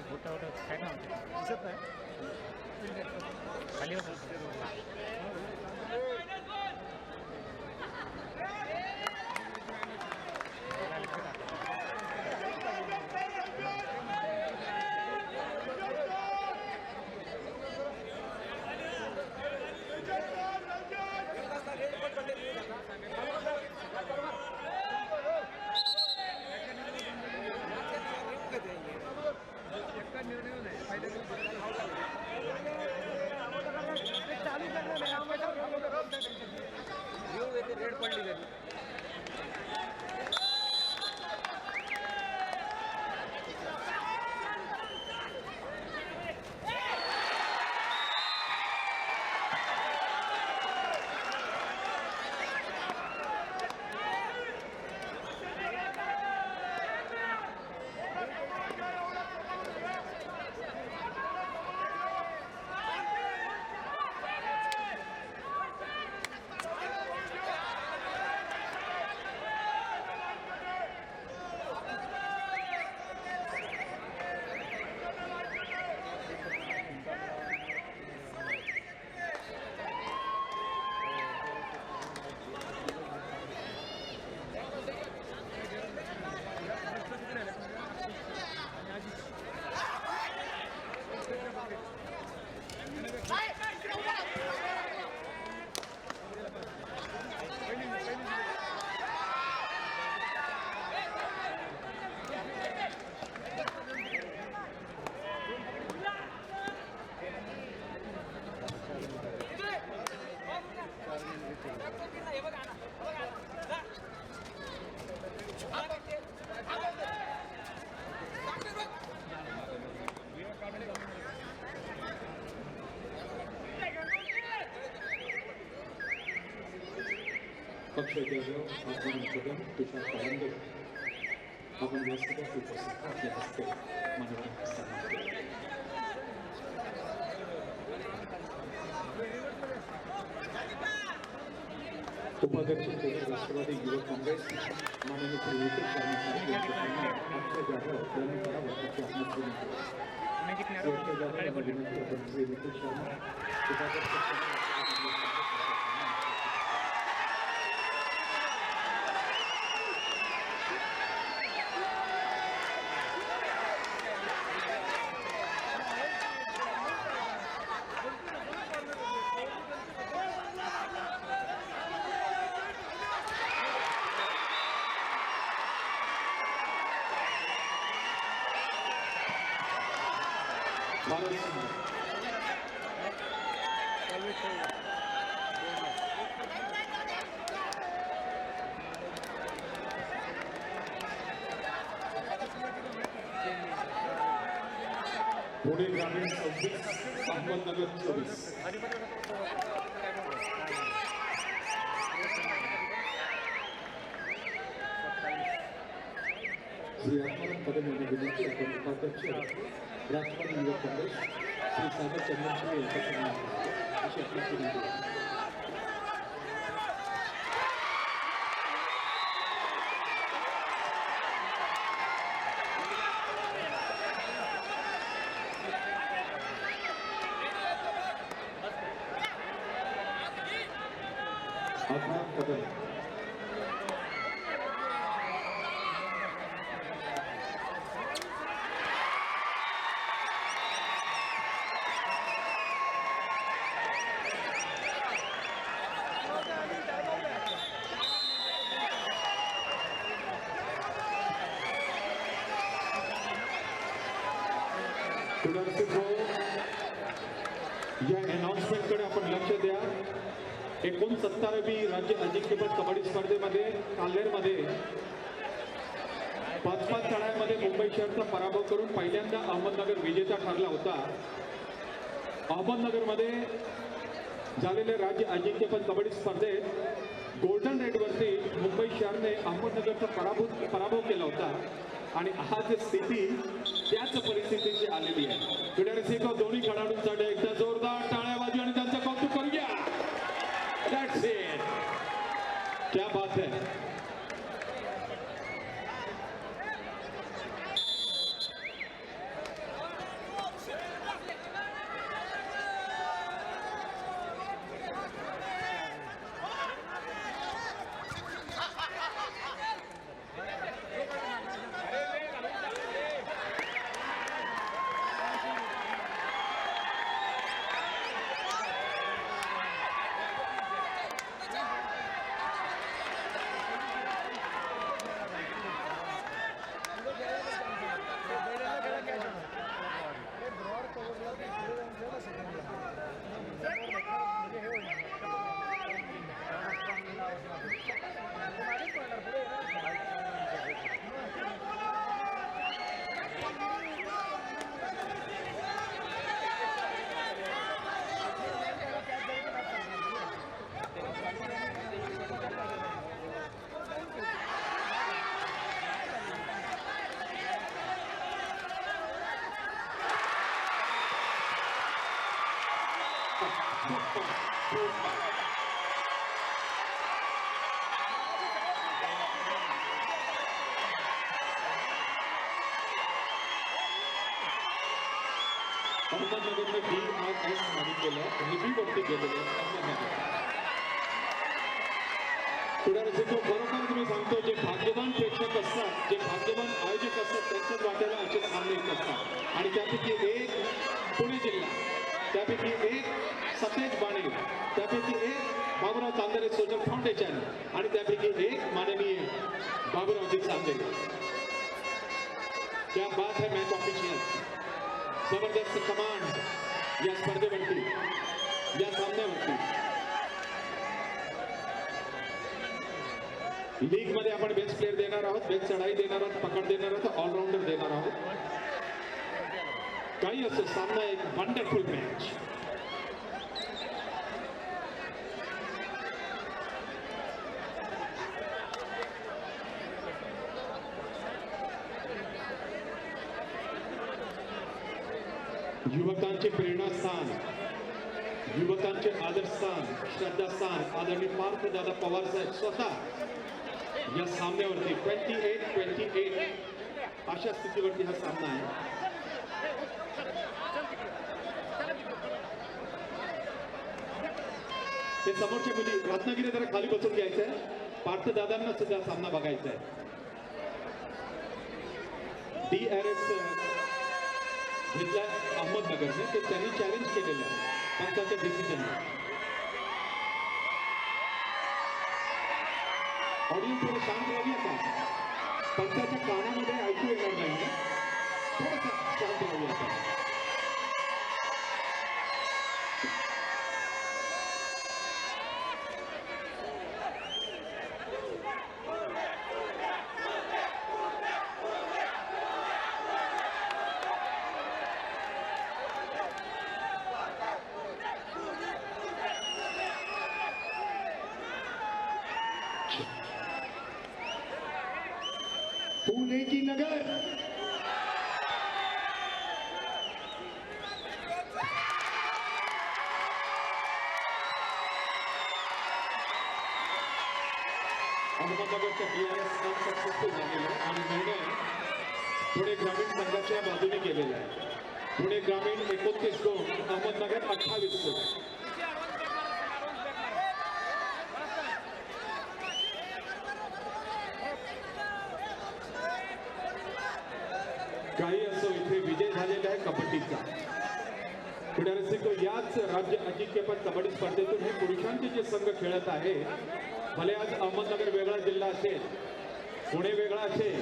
मोठा मोठा काय ना दिसत नाही. खाली होता. रेड पडली घरी. अक्षय जाधव, आत्मा कदम, तुषार पारंगत आपण व्यासपीठावर उपस्थित आपल्या हस्ते मान्यवरांचा सन्मान केला. उपाध्यक्ष राष्ट्रवादी युवक काँग्रेस माननीय श्री नितीश शर्मा साहेब यांच्या सन्मान अक्षय जाधव यांनी करावा अशी आपणास विनंती. मैं कितने अक्षय जाधव यांना विनंती आपण श्री नितीश शर्मा उपाध्यक्ष पुणे ग्रामीण 26, अहमदनगर 24. श्री आत्माराम कदम यांनी विनंती आपण उपाध्यक्ष राष्ट्रवादी युवक काँग्रेस श्री सागर चंद्रशेखर यांचा सन्मान. अशी आपली विनंती आहे. अफराम कदम या अनाउन्समेंटकडे आपण लक्ष द्या. 69वी राज्य अजिंक्यपद कबड्डी स्पर्धेमध्ये काल्हेरमध्ये 5-5 तळ्यामध्ये मुंबई शहरचा पराभव करून पहिल्यांदा अहमदनगर विजेता ठरला होता. अहमदनगरमध्ये झालेल्या राज्य अजिंक्यपद कबड्डी स्पर्धेत गोल्डन रेडवरती मुंबई शहरने अहमदनगरचा पराभव केला होता आणि आज स्थिती त्याच परिस्थितीची आलेली आहे. क्रीडारसिक दोन्ही खेळाडूंसाठी एकदा जोरदार टाळ्याबाजी आणि त्यांचं कौतुक करूया. That's it. क्या बात है. अहमदनगरने DRS मागे केलं रिव्ह्यूवरती गेलेले अहमदनगर. क्रीडारसिको बरोबर तुम्ही सांगतो जे भाग्यवान प्रेक्षक असतात जे भाग्यवान आयोजक असतात त्यांच्याच वाट्याला असे सामने येत असतात आणि त्यापैकी एक पुणे जिल्हा, त्यापैकी एक सतेज बाणे, त्यापैकी एक बाबूराव चांदेरे सोशल फाउंडेशन आणि त्यापैकी एक माननीय बाबूरावजी चांदेरे. क्या बात है मॅच ऑफिशियल. जबरदस्त कमांड या स्पर्धेवरती या सामन्यावरती. लीग मध्ये आपण बेस्ट प्लेयर देणार आहोत, बेस्ट चढाई देणार आहोत, पकड देणार आहोत, ऑलराऊंडर देणार आहोत. काही असो सामना एक वंडरफुल मॅच. युवकांचे प्रेरणास्थान, युवकांचे आदर्शस्थान, श्रद्धास्थान आदरणीय पार्थ दादा पवार साहेब स्वतः या सामन्यावरती 28-28 अशा स्थितीवरती हा सामना आहे. ते समोरच्या मुली रत्नागिरी जरा खाली बसून घ्यायचंय. पार्थ दादांना सुद्धा सामना बघायचा आहे. DRS घेतला अहमदनगरने ते त्यांनी चॅलेंज केलेलं आहे पंचाच्या डिसिजनला. ऑडियन्स थोडं शांत राहूया का. पंचाच्या कानामध्ये ऐकू येणार नाही. थोडंसं शांत राहूया का. पुणे की नगर अहमदनगरचा DRS सक्सेसफुल झालेला आहे आणि निर्णय पुणे ग्रामीण संघाच्या बाजूने गेलेला आहे. पुणे ग्रामीण 29 गुण, अहमदनगर 28 गुण. काही असो, इथे विजय झालेला आहे कबड्डीचा. पुढे रसिको, याच राज्य अजिंक्यपद कबड्डी स्पर्धेतून हे पुरुषांचे जे संघ खेळत आहे, भले आज अहमदनगर वेगळा जिल्हा असेल, पुणे वेगळा असेल,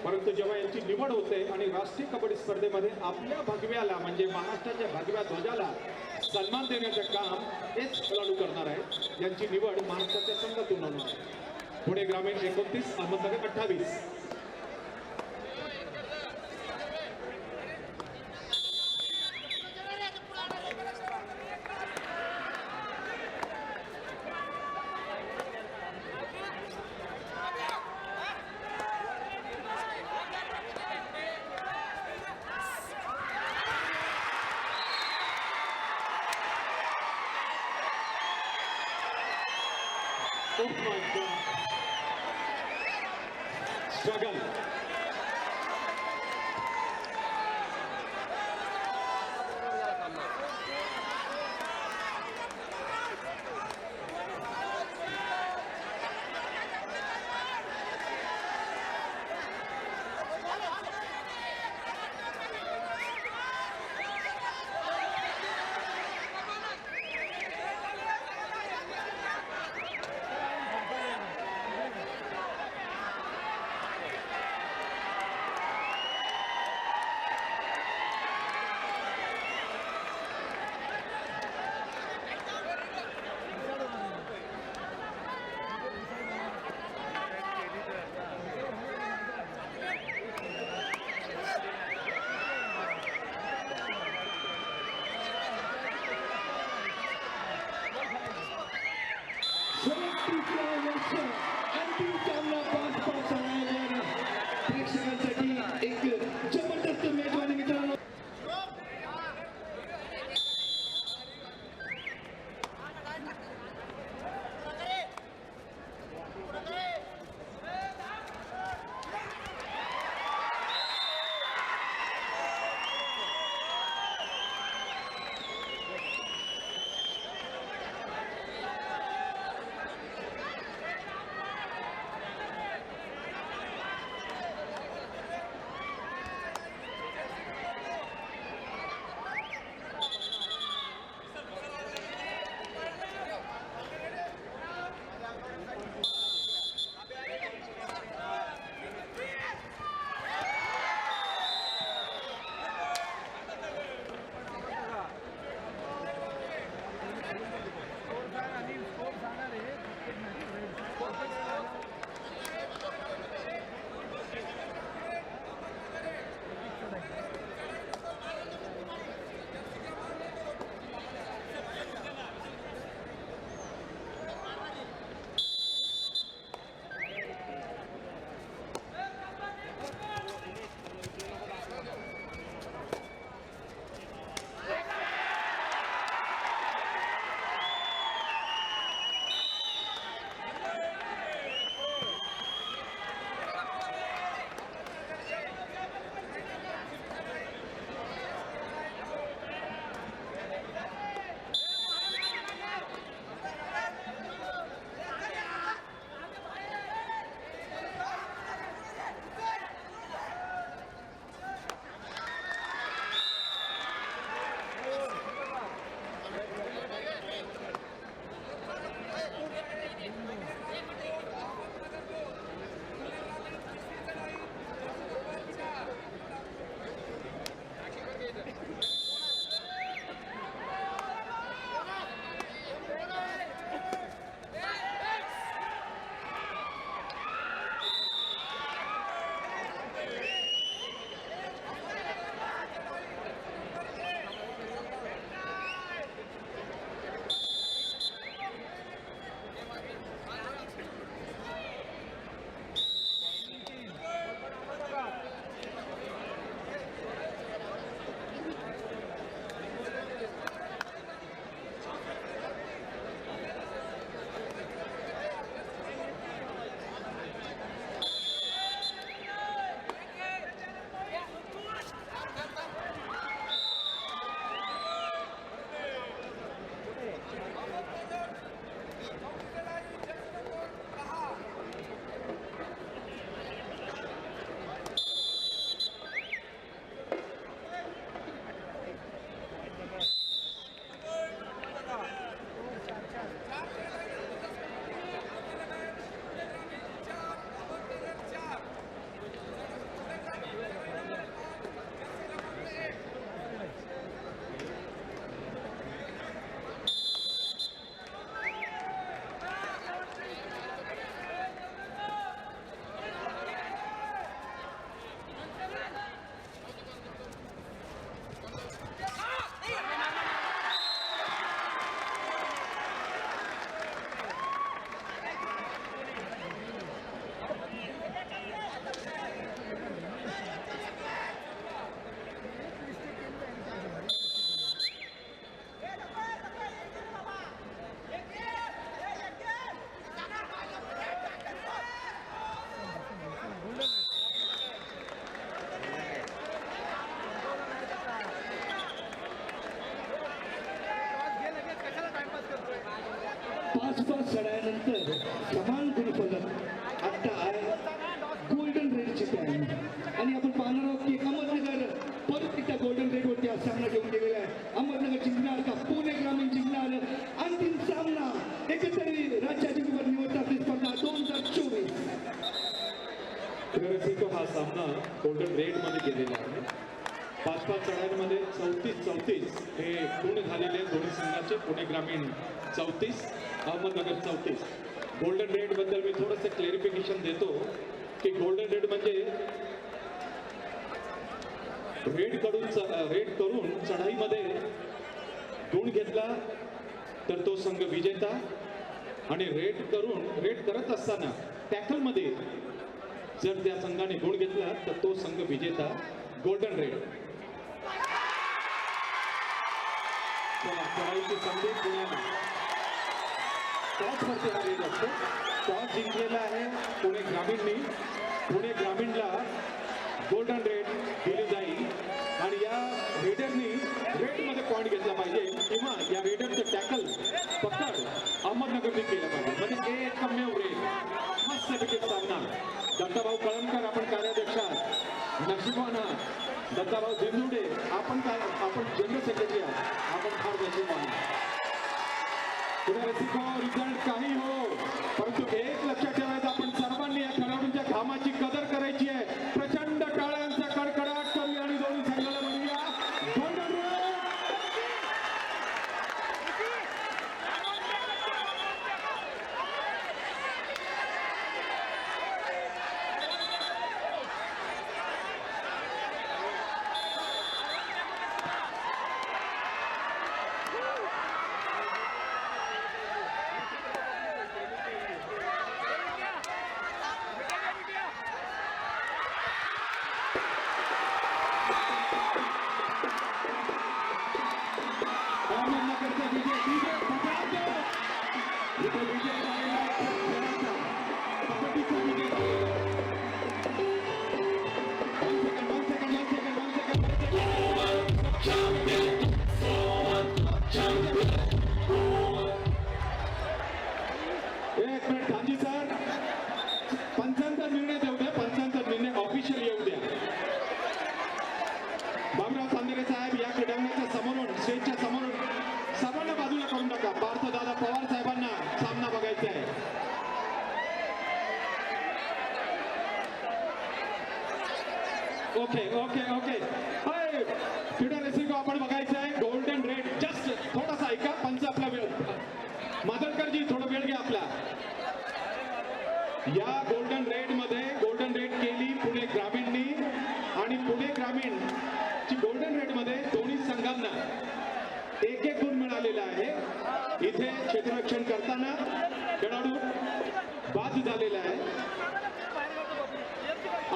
परंतु जेव्हा यांची निवड होते आणि राष्ट्रीय कबड्डी स्पर्धेमध्ये आपल्या भगव्याला म्हणजे महाराष्ट्राच्या भगव्या ध्वजाला सन्मान देण्याचं काम हेच खेळाडू करणार आहे. यांची निवड महाराष्ट्राच्या संघातून होणार आहे. पुणे ग्रामीण 29, Ahmednagar 28. Oh my God. Struggle. अंतिम सामना 5-5 आहे. प्रेक्षकांसाठी एक जबरदस्त मेजवानी मित्रांनो. 5-5 चढायानंतर समान गुणफलक आता आहे गोल्डन रेडची टाइम आणि आपण पाहणार आहोत की अहमदनगर परत एकदा गोल्डन रेडवरती हा सामना घेऊन गेलेला आहे. अहमदनगर जिंकणार का पुणे ग्रामीण जिंकणार अंतिम सामना एकतरी राज्य अजिंक्यपद निवड चाचणी स्पर्धा 2024. रसिको हा सामना गोल्डन रेड मध्ये गेलेला आहे. 5-5 चढाईमध्ये 34-34 हे पूर्ण झालेले दोन्ही संघाचे. पुणे ग्रामीण 34, अहमदनगर 34. गोल्डन रेड बद्दल मी थोडंसं क्लेरिफिकेशन देतो की गोल्डन रेड म्हणजे रेड करून चढाईमध्ये गुण घेतला तर तो संघ विजेता आणि रेड करत असताना टॅकलमध्ये जर त्या संघाने गुण घेतला तर तो संघ विजेता. Golden red. चढाईची संधी पुण्याला. टॉसवरती हा रेड असतो. टॉस जिंकलेला आहे पुणे ग्रामीणनी. पुणे ग्रामीणला गोल्डन रेड दिली जाईल आणि या रेडरनी रेडमध्ये पॉईंट घेतला पाहिजे किंवा या रेडरचं टॅकल पकड अहमदनगरने केलं पाहिजे. म्हणजे एकमेव रेड. मस्तपैकी सामना. दत्ताभाऊ कळमकर आपण कार्याध्यक्ष आहात. नशिबान आहात. दत्ताभाऊ झेंडुडे आपण जनरल सेक्रेटरी आहात. आपण फार नशिबान आहात. रिझल्ट काही हो परंतु एक लक्षात ठेवायचं आपण सर्वांनी या खेळाडूंच्या घामाची कदर करायची आहे. प्रचंड टाळ्यांचा कडकडाट करूया आणि दोन्ही संघाला म्हणूया गोल्डन रेड. अहमदनगरचा विजय पटाके. इथे विजय झालेला आहे खेळाचा. कबड्डीचा विजय झालेला आहे. One second. एक मिनिट गांधी सर. पंचांचा निर्णय देऊ द्या. पंचांचा निर्णय ऑफिशियल येऊ द्या. बाबूराव चांदेरे साहेब या क्रीडांगणाच्या समोरून स्टेजच्या समोरून सर्वांना बाजूला करून टाका. पार्थदादा पवार साहेबांना सामना बघायचा आहे. ओके. क्रीडा रेसिको आपण बघायचं आहे. Golden red. जस्ट थोडासा ऐका. पंच आपला वेळ. मादळकरजी थोडा वेळ घ्या आपला. या गोल्डन रेड केली पुणे ग्रामीणनी आणि पुणे ग्रामीण ची गोल्डन रेड मध्ये दोन्ही संघांना एक गुण मिळालेला आहे. इथे क्षेत्ररक्षण करताना खेळाडू बाद झालेला आहे.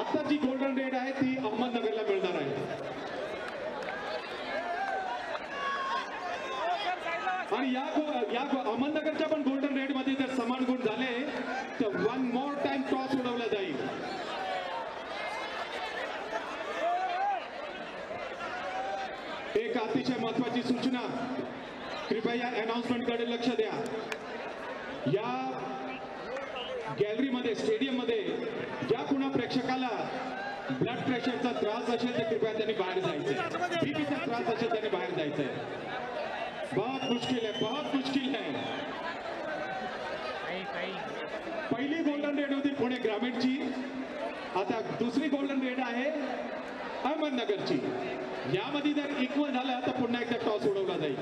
आता जी गोल्डन रेड आहे ती अहमदनगरला मिळणार आहे. आणि या अहमदनगरच्या पण गोल्डन रेड मध्ये जर समान गुण झाले तर वन मोर टाइम टॉस उडवला जाईल. एक अतिशय महत्वाची सूचना. कृपया या अनाउन्समेंट कडे लक्ष द्या. या गॅलरीमध्ये स्टेडियम मध्ये ज्या कुणा प्रेक्षकाला ब्लड प्रेशरचा त्रास असेल तर कृपया त्यांनी बाहेर जायचंय. बीपीचा त्रास असेल त्यांनी बाहेर जायचंय. बहुत मुश्किल है. पहिली गोल्डन रेड होती पुणे ग्रामीणची. आता दुसरी गोल्डन रेड आहे अहमदनगरची. यामध्ये जर इक्वल झालं तर पुन्हा एकदा टॉस उडवला जाईल.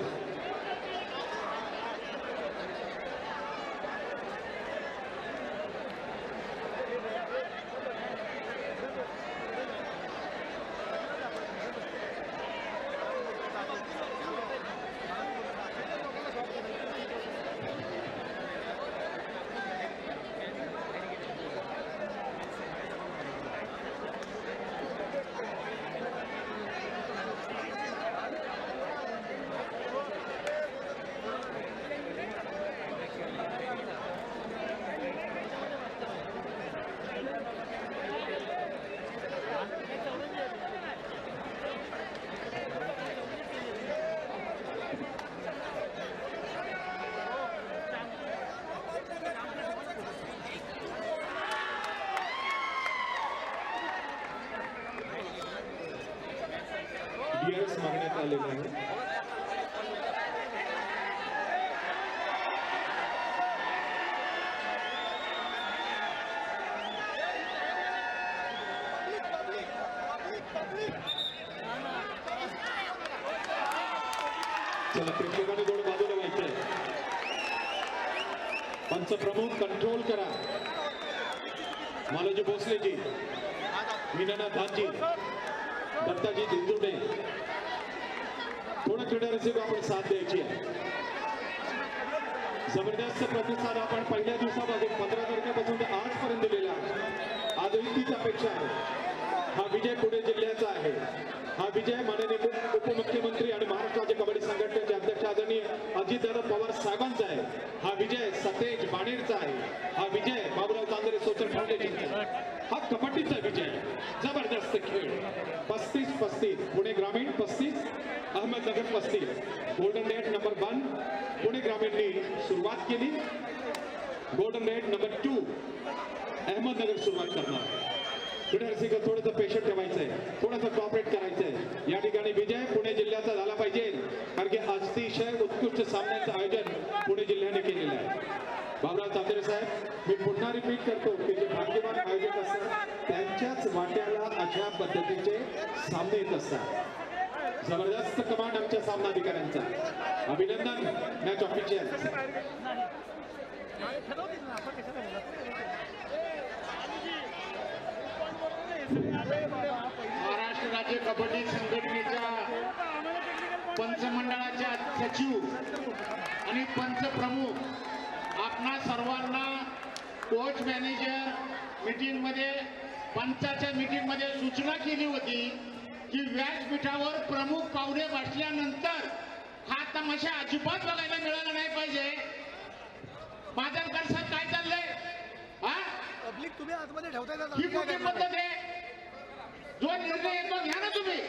DRS मागण्यात आलेला आहे. चला प्रेक्षकांनी थोडं बाजूला व्हायचंय. पंच प्रमुख कंट्रोल करा. मालोजी भोसलेजी, मीनानाथ धानजी, दत्ताजी दिंदुडे, थोडं क्रीडा रसिक आपण साथ द्यायची आहे. जबरदस्त प्रतिसाद आपण पहिल्या दिवसापासून 15 तारखेपासून तर आजपर्यंत दिलेला आहे. आजही तीच अपेक्षा आहे. हा विजय पुणे जिल्ह्याचा आहे. हा विजय माननीय उपमुख्यमंत्री आणि महाराष्ट्र राज्य कबड्डी संघटनेचे अध्यक्ष आदरणीय अजितदादा पवार साहेबांचा आहे. हा विजय सतेज बाणेरचा आहे. हा विजय बाबूराव तांदरे सोशल फाउंडेशनचा आहे. हा कबड्डीचा विजय. जबरदस्त खेळ. 35-35 पुणे ग्रामीण 35 Ahmednagar 35. Golden raid number 1 Pune ग्रामीणनी सुरुवात केली. गोल्डन रेट नंबर 2 अहमदनगर सुरुवात करणार. क्रीडारसिक थोडंसं पेशंट ठेवायचं आहे, थोडंसं कॉपरेट करायचं आहे. या ठिकाणी विजय पुणे जिल्ह्याचा झाला पाहिजे, कारण की अतिशय उत्कृष्ट सामन्याचं आयोजन पुणे जिल्ह्याने केलेलं आहे. बाबूराव तांदरे साहेब, मी पुन्हा रिपीट करतो की जे भाग्यवान आयोजक असतात त्यांच्याच वाट्याला अशा पद्धतीचे सामने येत असतात. जबरदस्त कमांड आमच्या सामनाधिकाऱ्यांचा. अभिनंदन मॅच ऑफिशियल. महाराष्ट्र राज्य कबड्डी संघटनेच्या पंचमंडळाच्या सचिव आणि पंच प्रमुख आपणा सर्वांना कोच मॅनेजर मीटिंगमध्ये पंचाच्या मीटिंगमध्ये सूचना केली होती की व्यासपीठावर प्रमुख पाहुणे बसल्यानंतर हा तमाशा अजिबात बघायला मिळाला नाही पाहिजे. माझ्याकडे साहेब काय चाललंय? हा पब्लिक तुम्ही आतमध्ये ठेवताय का? ही कुठली पद्धत आहे? जो निर्णय येतो घ्या ना तुम्ही.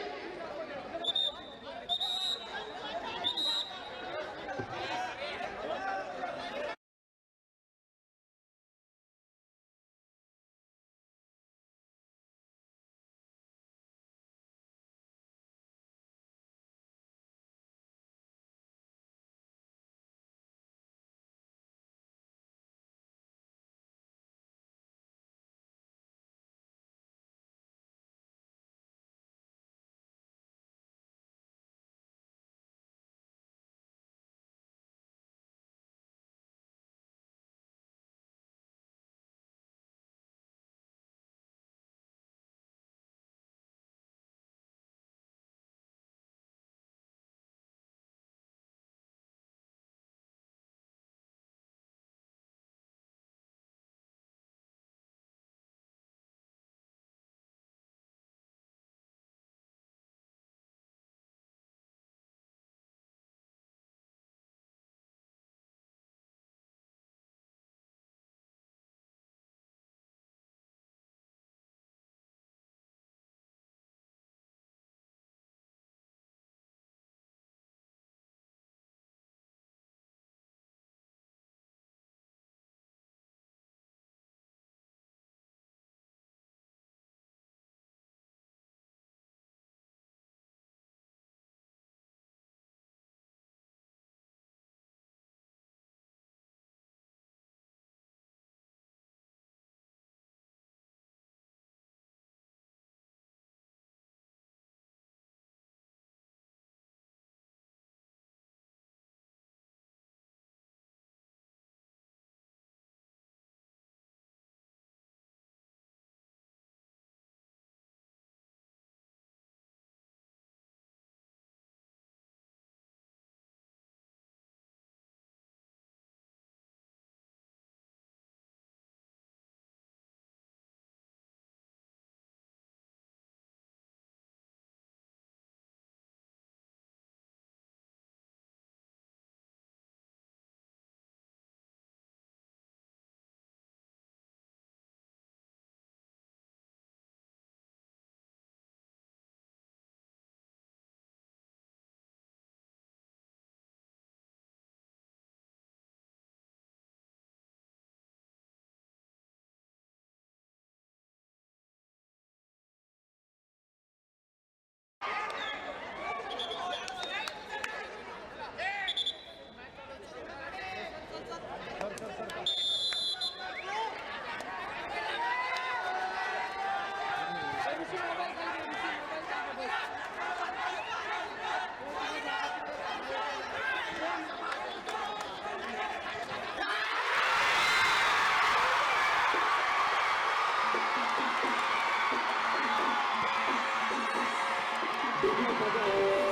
कुठला